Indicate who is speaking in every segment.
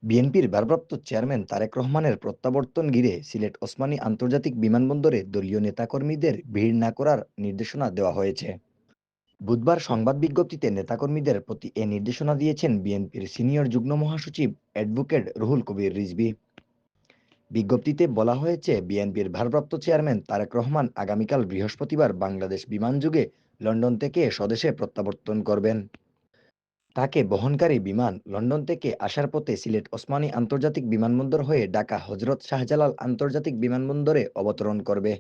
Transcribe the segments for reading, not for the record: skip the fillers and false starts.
Speaker 1: বিএনপির ভারপ্রাপ্ত চেয়ারম্যান তারেক রহমানের প্রত্যাবর্তন ঘিরে সিলেট ওসমানী আন্তর্জাতিক বিমানবন্দরে দলীয় নেতাকর্মীদের ভিড় না করার নির্দেশনা দেওয়া হয়েছে। বুধবার সংবাদ বিজ্ঞপ্তিতে নেতাকর্মীদের প্রতি এ নির্দেশনা দিয়েছেন বিএনপির সিনিয়র যুগ্ম মহাসচিব অ্যাডভোকেট রুহুল কবির রিজভী। বিজ্ঞপ্তিতে বলা হয়েছে, বিএনপির ভারপ্রাপ্ত চেয়ারম্যান তারেক রহমান আগামীকাল বৃহস্পতিবার বাংলাদেশ বিমানযোগে লন্ডন থেকে স্বদেশে প্রত্যাবর্তন করবেন। তাকে বহনকারী বিমান লন্ডন থেকে আসার পথে সিলেট ওসমানী আন্তর্জাতিক বিমানবন্দর হয়ে ঢাকা হজরত শাহজালাল আন্তর্জাতিক বিমানবন্দরে অবতরণ করবে।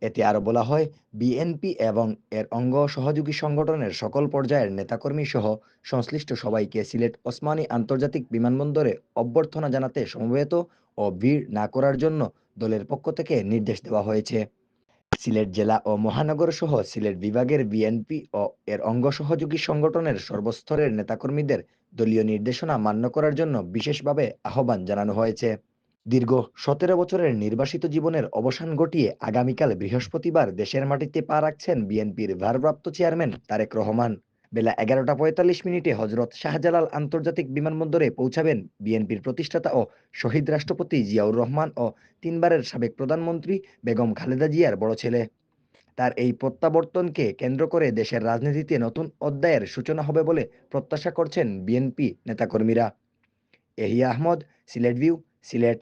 Speaker 1: এতে আরও বলা হয়, বিএনপি এবং এর অঙ্গ সহযোগী সংগঠনের সকল পর্যায়ের নেতাকর্মী সহ সংশ্লিষ্ট সবাইকে সিলেট ওসমানী আন্তর্জাতিক বিমানবন্দরে অভ্যর্থনা জানাতে সমবেত ও ভিড় না করার জন্য দলের পক্ষ থেকে নির্দেশ দেওয়া হয়েছে। সিলেট জেলা ও মহানগর সহ সিলেট বিভাগের বিএনপি ও এর অঙ্গ সহযোগী সংগঠনের সর্বস্তরের নেতাকর্মীদের দলীয় নির্দেশনা মান্য করার জন্য বিশেষভাবে আহ্বান জানানো হয়েছে। দীর্ঘ ১৭ বছরের নির্বাসিত জীবনের অবসান ঘটিয়ে আগামীকাল বৃহস্পতিবার দেশের মাটিতে পা রাখছেন বিএনপির ভারপ্রাপ্ত চেয়ারম্যান তারেক রহমান। বেলা ১১টা ৪৫ মিনিটে হজরত শাহজালাল আন্তর্জাতিক বিমানবন্দরে পৌঁছাবেন বিএনপির প্রতিষ্ঠাতা ও শহীদ রাষ্ট্রপতি জিয়াউর রহমান ও তিনবারের সাবেক প্রধানমন্ত্রী বেগম খালেদা জিয়ার বড় ছেলে। তার এই প্রত্যাবর্তনকে কেন্দ্র করে দেশের রাজনীতিতে নতুন অধ্যায়ের সূচনা হবে বলে প্রত্যাশা করছেন বিএনপি নেতাকর্মীরা। এহিয়া আহমদ, সিলেট ভিউ, সিলেট।